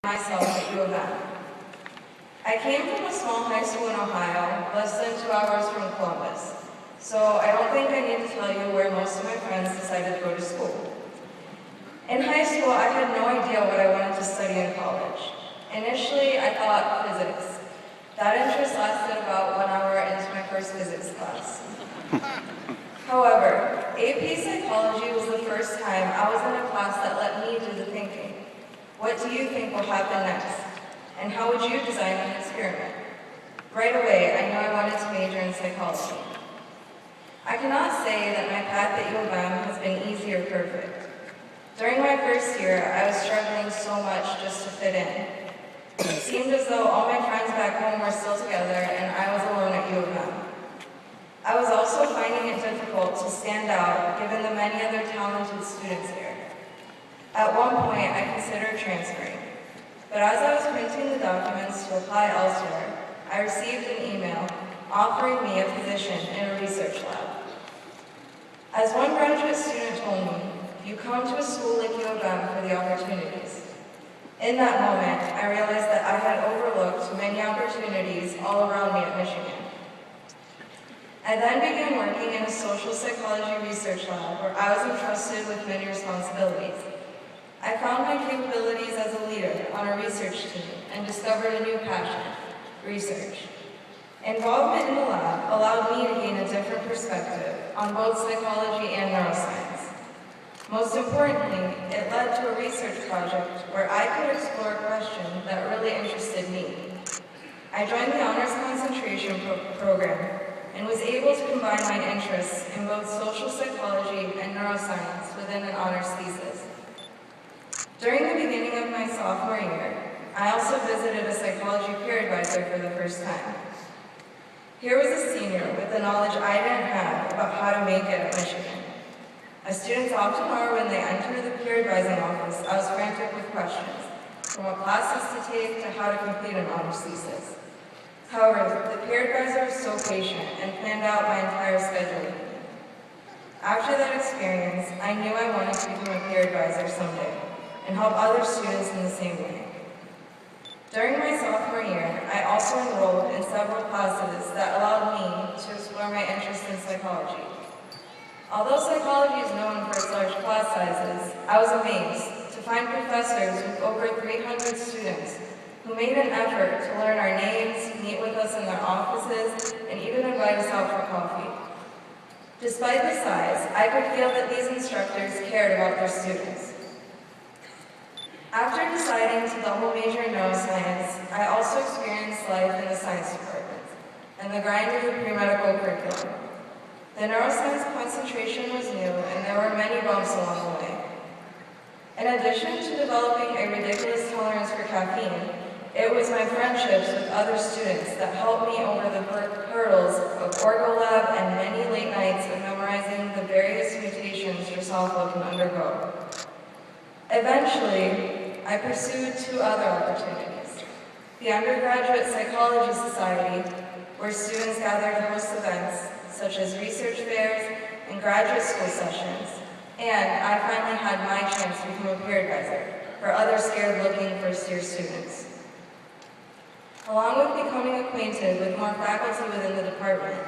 myself at U of M. I came from a small high school in Ohio, less than 2 hours from Columbus, so I don't think I need to tell you where most of my friends decided to go to school. In high school, I had no idea what I wanted to study in college. Initially, I thought physics. That interest lasted about 1 hour into my first physics class. However, AP Psychology was the first time I was in a class that let me do the thinking. What do you think will happen next? And how would you design an experiment? Right away, I knew I wanted to major in psychology. I cannot say that my path at U of M has been easy or perfect. During my first year, I was struggling so much just to fit in. It seemed as though all my friends back home were still together and I was alone at U of M. I was also finding it difficult to stand out given the many other talented students here. At one point, I considered transferring, but as I was printing the documents to apply elsewhere, I received an email offering me a position in a research lab. As one graduate student told me, you come to a school like U of M for the opportunities. In that moment, I realized that I had overlooked many opportunities all around me at Michigan. I then began working in a social psychology research lab where I was entrusted with many responsibilities. I found my capabilities as a leader on a research team and discovered a new passion, research. Involvement in the lab allowed me to gain a different perspective on both psychology and neuroscience. Most importantly, it led to a research project where I could explore a question that really interested me. I joined the Honors Concentration Program and was able to combine my interests in both social psychology and neuroscience within an honors thesis. During the beginning of my sophomore year, I also visited a psychology peer advisor for the first time. Here was a senior with the knowledge I didn't have about how to make it at Michigan. As students often are when they enter the peer advising office, I was frantic with questions, from what classes to take to how to complete an honors thesis. However, the peer advisor was so patient and planned out my entire schedule. After that experience, I knew I wanted to become a peer advisor someday and help other students in the same way. During my sophomore year, I also enrolled in several classes that allowed me to explore my interest in psychology. Although psychology is known for its large class sizes, I was amazed to find professors with over 300 students who made an effort to learn our names, meet with us in their offices, and even invite us out for coffee. Despite the size, I could feel that these instructors cared about their students. After deciding to double major in neuroscience, I also experienced life in the science department and the grind of the pre-medical curriculum. The neuroscience concentration was new and there were many bumps along the way. In addition to developing a ridiculous tolerance for caffeine, it was my friendships with other students that helped me over the hurdles of Orgo Lab and many late nights of memorizing the various mutations Drosophila can undergo. Eventually, I pursued two other opportunities. The Undergraduate Psychology Society, where students gather to host events such as research fairs and graduate school sessions, and I finally had my chance to become a peer advisor for other scared-looking first-year students. Along with becoming acquainted with more faculty within the department,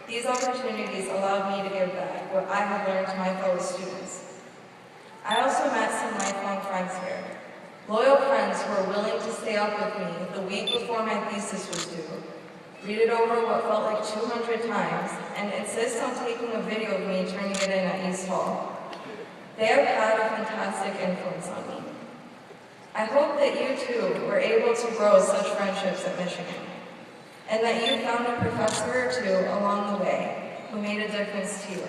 these opportunities allowed me to give back what I had learned to my fellow students. I also met some lifelong friends here, loyal friends who were willing to stay up with me the week before my thesis was due, read it over what felt like 200 times, and insist on taking a video of me turning it in at East Hall. They have had a fantastic influence on me. I hope that you too were able to grow such friendships at Michigan, and that you found a professor or two along the way who made a difference to you.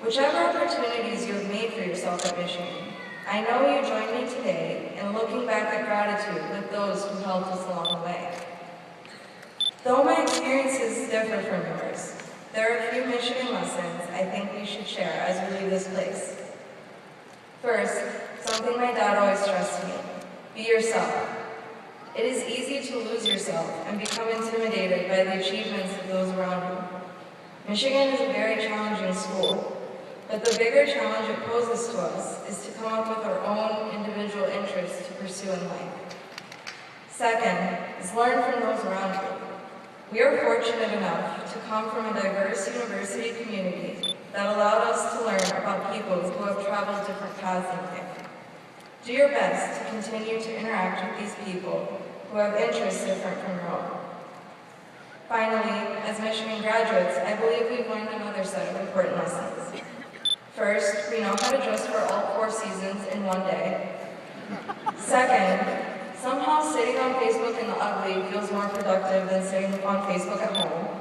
Whichever opportunities you have made for yourself at Michigan, I know you join me today in looking back at gratitude with those who helped us along the way. Though my experiences differ from yours, there are a few Michigan lessons I think we should share as we leave this place. First, something my dad always stressed to me: be yourself. It is easy to lose yourself and become intimidated by the achievements of those around you. Michigan is a very challenging school. But the bigger challenge it poses to us is to come up with our own individual interests to pursue in life. Second is learn from those around you. We are fortunate enough to come from a diverse university community that allowed us to learn about people who have traveled different paths in life. Do your best to continue to interact with these people who have interests different from your own. Finally, as Michigan graduates, I believe we've learned another set of important lessons. First, we know how to dress for all 4 seasons in one day. Second, somehow sitting on Facebook in the ugly feels more productive than sitting on Facebook at home.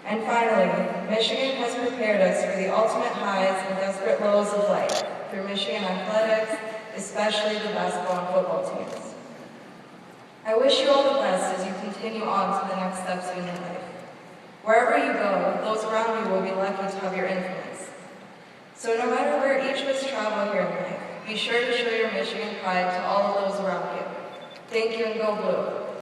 And finally, Michigan has prepared us for the ultimate highs and desperate lows of life through Michigan athletics, especially the basketball and football teams. I wish you all the best as you continue on to the next steps in your life. Wherever you go, those around you will be lucky to have your influence. So no matter where each of us travel here in life, be sure to show your Michigan pride to all of those around you. Thank you and go Blue.